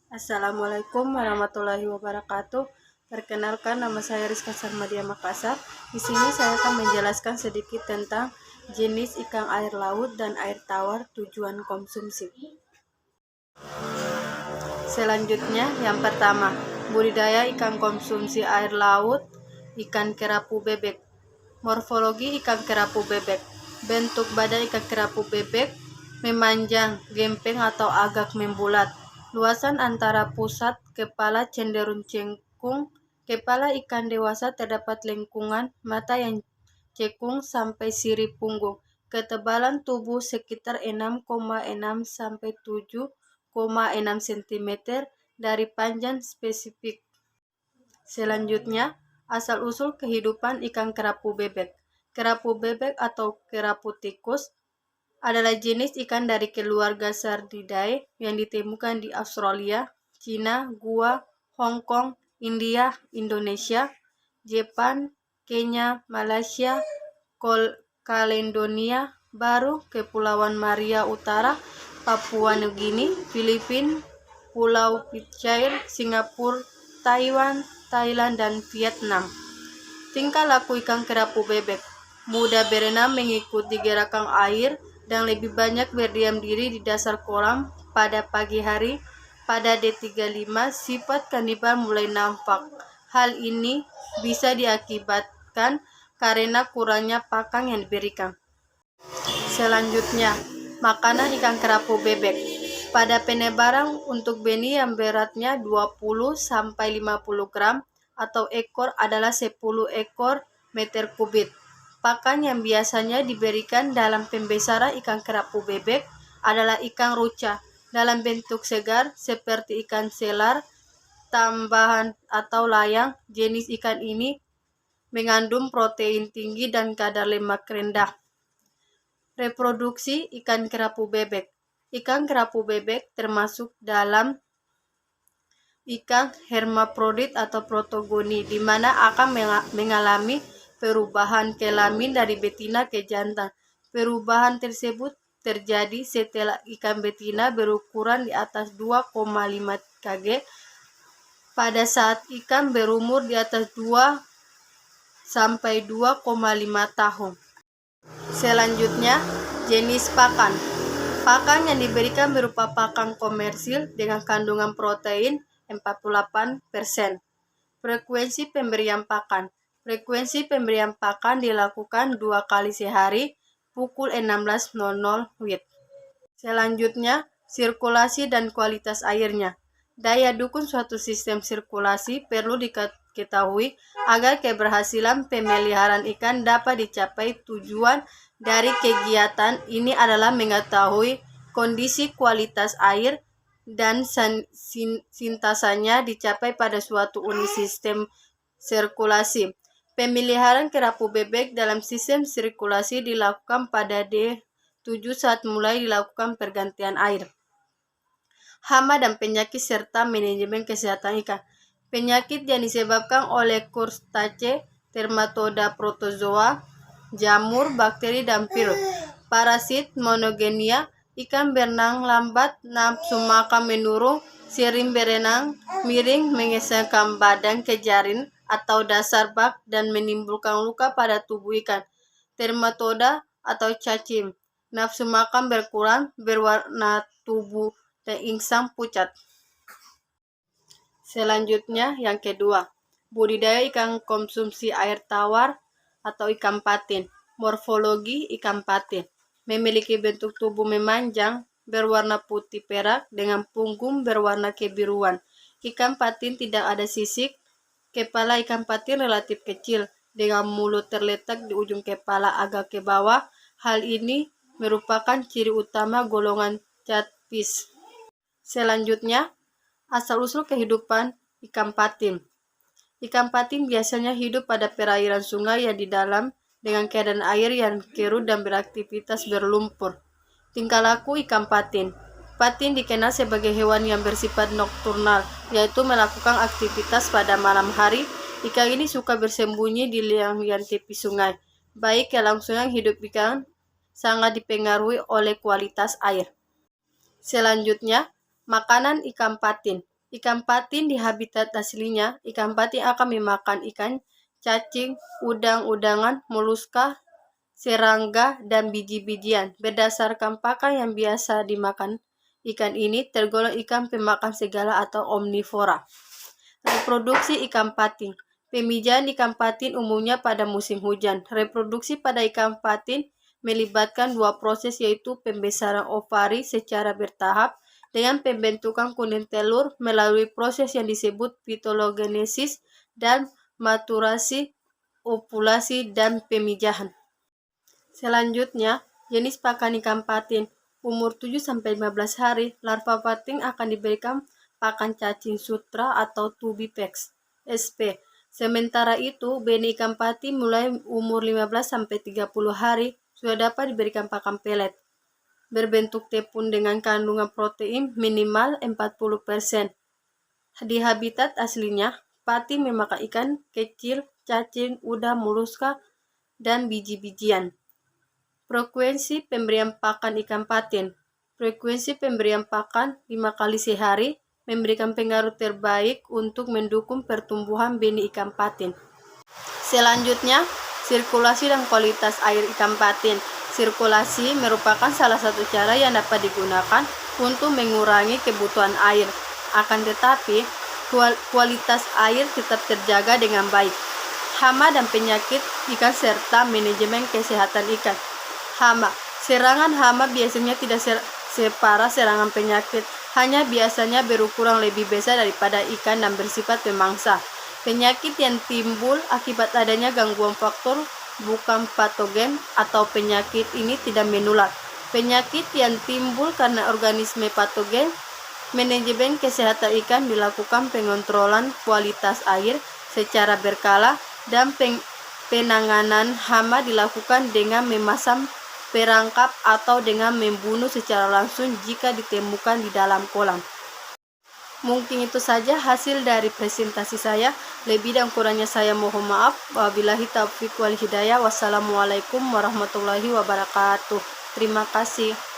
Assalamualaikum warahmatullahi wabarakatuh. Perkenalkan, nama saya Rizka Sarmadia Makassar. Di sini saya akan menjelaskan sedikit tentang jenis ikan air laut dan air tawar tujuan konsumsi. Selanjutnya, yang pertama, budidaya ikan konsumsi air laut, ikan kerapu bebek. Morfologi ikan kerapu bebek. Bentuk badan ikan kerapu bebek memanjang, gempeng atau agak membulat. Luasan antara pusat kepala cenderung cekung. Kepala ikan dewasa terdapat lengkungan mata yang cekung sampai sirip punggung. Ketebalan tubuh sekitar 6,6 sampai 7,6 cm dari panjang spesifik. Selanjutnya, asal-usul kehidupan ikan kerapu bebek. Kerapu bebek atau kerapu tikus adalah jenis ikan dari keluarga Sardidae yang ditemukan di Australia, Cina, Gua, Hong Kong, India, Indonesia, Jepang, Kenya, Malaysia, Kaledonia Baru, Kepulauan Maria Utara, Papua Nugini, Filipina, Pulau Pitcairn, Singapura, Taiwan, Thailand, dan Vietnam. Tingkah laku ikan kerapu bebek: mudah berenang mengikuti gerakan air dan lebih banyak berdiam diri di dasar kolam pada pagi hari. Pada D35, sifat kanibal mulai nampak. Hal ini bisa diakibatkan karena kurangnya pakan yang diberikan. Selanjutnya, makanan ikan kerapu bebek. Pada penebaran untuk benih yang beratnya 20-50 gram atau ekor adalah 10 ekor meter kubik. Pakan yang biasanya diberikan dalam pembesaran ikan kerapu bebek adalah ikan ruca dalam bentuk segar seperti ikan selar, tambahan atau layang. Jenis ikan ini mengandung protein tinggi dan kadar lemak rendah. Reproduksi ikan kerapu bebek. Ikan kerapu bebek termasuk dalam ikan hermafrodit atau protogoni, di mana akan mengalami perubahan kelamin dari betina ke jantan. Perubahan tersebut terjadi setelah ikan betina berukuran di atas 2,5 kg pada saat ikan berumur di atas 2 sampai 2,5 tahun. Selanjutnya, jenis pakan. Pakan yang diberikan berupa pakan komersil dengan kandungan protein 48%. Frekuensi pemberian pakan. Frekuensi pemberian pakan dilakukan 2 kali sehari, pukul 16.00 WIB. Selanjutnya, sirkulasi dan kualitas airnya. Daya dukung suatu sistem sirkulasi perlu diketahui agar keberhasilan pemeliharaan ikan dapat dicapai. Tujuan dari kegiatan ini adalah mengetahui kondisi kualitas air dan sintasanya dicapai pada suatu unit sistem sirkulasi. Pemeliharaan kerapu bebek dalam sistem sirkulasi dilakukan pada D7 saat mulai dilakukan pergantian air. Hama dan penyakit serta manajemen kesehatan ikan. Penyakit yang disebabkan oleh Crustacea, Dermatoda protozoa, jamur, bakteri, dan virus. Parasit, monogenia, ikan berenang lambat, nafsu makan menurun, sering berenang miring, mengesankan badan ke jaring atau dasar bak, dan menimbulkan luka pada tubuh ikan. Dermatoda atau cacing, nafsu makan berkurang, berwarna tubuh dan insang pucat. Selanjutnya, yang kedua, budidaya ikan konsumsi air tawar atau ikan patin. Morfologi ikan patin memiliki bentuk tubuh memanjang, berwarna putih perak dengan punggung berwarna kebiruan. Ikan patin tidak ada sisik. Kepala ikan patin relatif kecil dengan mulut terletak di ujung kepala agak ke bawah. Hal ini merupakan ciri utama golongan catfish. Selanjutnya, asal-usul kehidupan ikan patin. Ikan patin biasanya hidup pada perairan sungai yang di dalam dengan keadaan air yang keruh dan beraktivitas berlumpur. Tingkah laku ikan patin. Patin dikenal sebagai hewan yang bersifat nokturnal, yaitu melakukan aktivitas pada malam hari. Ikan ini suka bersembunyi di liang-liang tepi sungai. Baik kelangsungan hidup ikan sangat dipengaruhi oleh kualitas air. Selanjutnya, makanan ikan patin. Ikan patin di habitat aslinya, ikan patin akan memakan ikan, cacing, udang-udangan, moluska, serangga, dan biji-bijian. Berdasarkan pakan yang biasa dimakan ikan ini, tergolong ikan pemakan segala atau omnivora. Reproduksi ikan patin. Pemijahan ikan patin umumnya pada musim hujan. Reproduksi pada ikan patin melibatkan dua proses, yaitu pembesaran ovari secara bertahap dengan pembentukan kuning telur melalui proses yang disebut phylogenesis dan maturasi, ovulasi, dan pemijahan. Selanjutnya, jenis pakan ikan patin. Umur 7-15 hari, larva patin akan diberikan pakan cacing sutra atau tubipex SP. Sementara itu, benih ikan patin mulai umur 15-30 hari sudah dapat diberikan pakan pelet berbentuk tepung dengan kandungan protein minimal 40%. Di habitat aslinya, patin memakan ikan kecil, cacing, udang, moluska, dan biji-bijian. Frekuensi pemberian pakan ikan patin. Frekuensi pemberian pakan 5 kali sehari memberikan pengaruh terbaik untuk mendukung pertumbuhan benih ikan patin. Selanjutnya, sirkulasi dan kualitas air ikan patin. Sirkulasi merupakan salah satu cara yang dapat digunakan untuk mengurangi kebutuhan air. Akan tetapi, kualitas air tetap terjaga dengan baik. Hama dan penyakit ikan serta manajemen kesehatan ikan. Hama. Serangan hama biasanya tidak separah serangan penyakit, hanya biasanya berukuran lebih besar daripada ikan dan bersifat pemangsa. Penyakit yang timbul akibat adanya gangguan faktor bukan patogen atau penyakit ini tidak menular. Penyakit yang timbul karena organisme patogen, manajemen kesehatan ikan dilakukan pengontrolan kualitas air secara berkala dan penanganan hama dilakukan dengan memasang perangkap atau dengan membunuh secara langsung jika ditemukan di dalam kolam. Mungkin itu saja hasil dari presentasi saya. Lebih dan kurangnya saya mohon maaf. Wabillahi taufiq wal hidayah. Wassalamualaikum warahmatullahi wabarakatuh. Terima kasih.